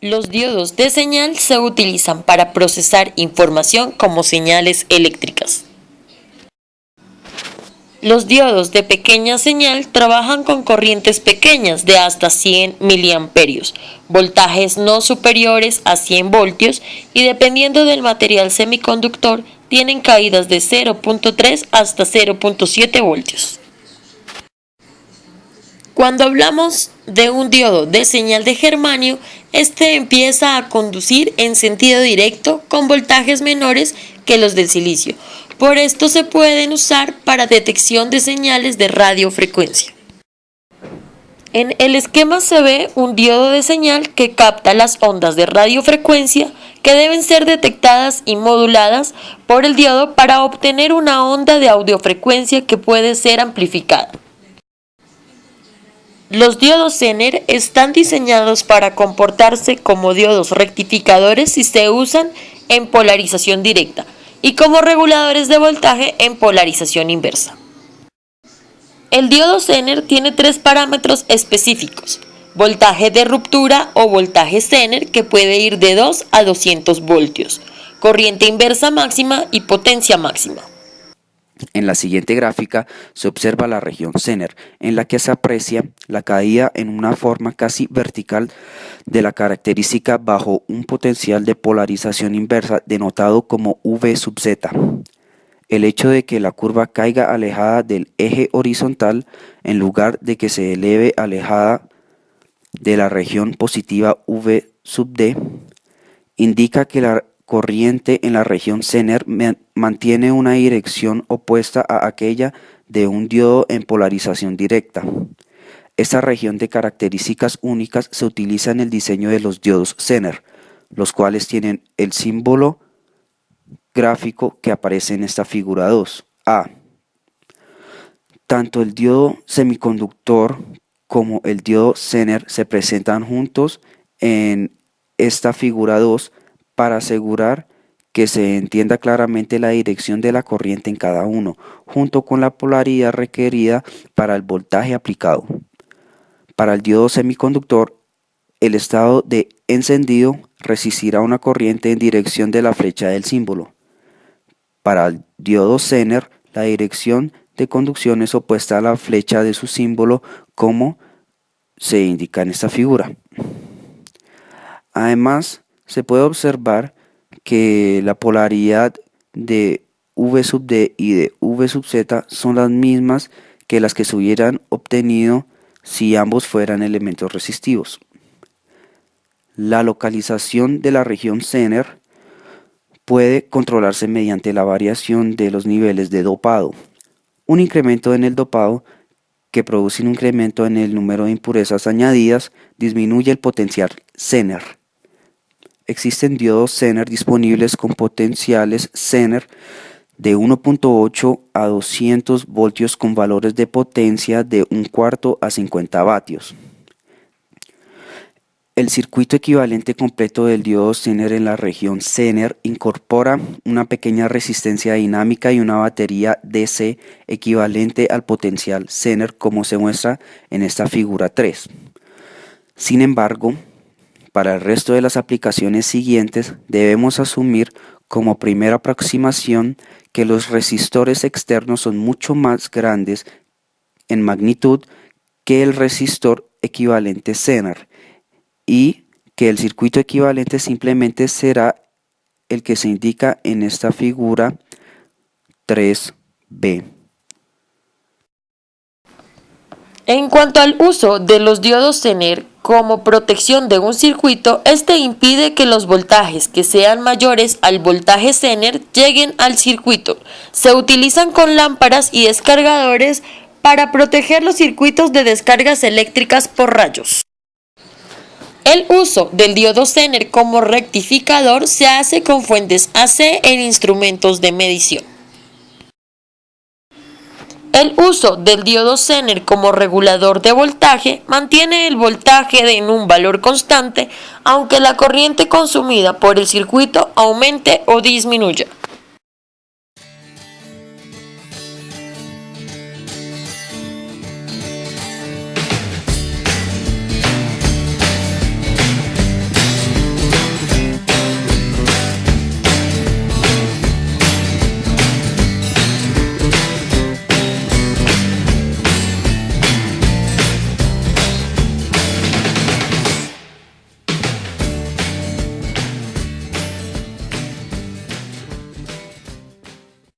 Los diodos de señal se utilizan para procesar información como señales eléctricas. Los diodos de pequeña señal trabajan con corrientes pequeñas de hasta 100 miliamperios, voltajes no superiores a 100 voltios y dependiendo del material semiconductor tienen caídas de 0.3 hasta 0.7 voltios. Cuando hablamos de un diodo de señal de germanio, este empieza a conducir en sentido directo con voltajes menores que los del silicio. Por esto se pueden usar para detección de señales de radiofrecuencia. En el esquema se ve un diodo de señal que capta las ondas de radiofrecuencia que deben ser detectadas y moduladas por el diodo para obtener una onda de audiofrecuencia que puede ser amplificada. Los diodos Zener están diseñados para comportarse como diodos rectificadores si se usan en polarización directa y como reguladores de voltaje en polarización inversa. El diodo Zener tiene tres parámetros específicos: voltaje de ruptura o voltaje Zener, que puede ir de 2 a 200 voltios, corriente inversa máxima y potencia máxima. En la siguiente gráfica se observa la región Zener, en la que se aprecia la caída en una forma casi vertical de la característica bajo un potencial de polarización inversa denotado como V sub Z. El hecho de que la curva caiga alejada del eje horizontal en lugar de que se eleve alejada de la región positiva V sub D indica que la corriente en la región Zener mantiene una dirección opuesta a aquella de un diodo en polarización directa. Esta región de características únicas se utiliza en el diseño de los diodos Zener, los cuales tienen el símbolo gráfico que aparece en esta figura 2. A. Tanto el diodo semiconductor como el diodo Zener se presentan juntos en esta figura 2 para asegurar que se entienda claramente la dirección de la corriente en cada uno, junto con la polaridad requerida para el voltaje aplicado. Para el diodo semiconductor, el estado de encendido resistirá una corriente en dirección de la flecha del símbolo. Para el diodo Zener, la dirección de conducción es opuesta a la flecha de su símbolo, como se indica en esta figura. Además, se puede observar que la polaridad de V sub D y de V sub Z son las mismas que las que se hubieran obtenido si ambos fueran elementos resistivos. La localización de la región Zener puede controlarse mediante la variación de los niveles de dopado. Un incremento en el dopado que produce un incremento en el número de impurezas añadidas disminuye el potencial Zener. Existen diodos Zener disponibles con potenciales Zener de 1.8 a 200 voltios con valores de potencia de 1/4 a 50 vatios. El circuito equivalente completo del diodo Zener en la región Zener incorpora una pequeña resistencia dinámica y una batería DC equivalente al potencial Zener, como se muestra en esta figura 3. Sin embargo, para el resto de las aplicaciones siguientes debemos asumir como primera aproximación que los resistores externos son mucho más grandes en magnitud que el resistor equivalente Zener y que el circuito equivalente simplemente será el que se indica en esta figura 3b. En cuanto al uso de los diodos Zener como protección de un circuito, este impide que los voltajes que sean mayores al voltaje Zener lleguen al circuito. Se utilizan con lámparas y descargadores para proteger los circuitos de descargas eléctricas por rayos. El uso del diodo Zener como rectificador se hace con fuentes AC en instrumentos de medición. El uso del diodo Zener como regulador de voltaje mantiene el voltaje en un valor constante, aunque la corriente consumida por el circuito aumente o disminuya.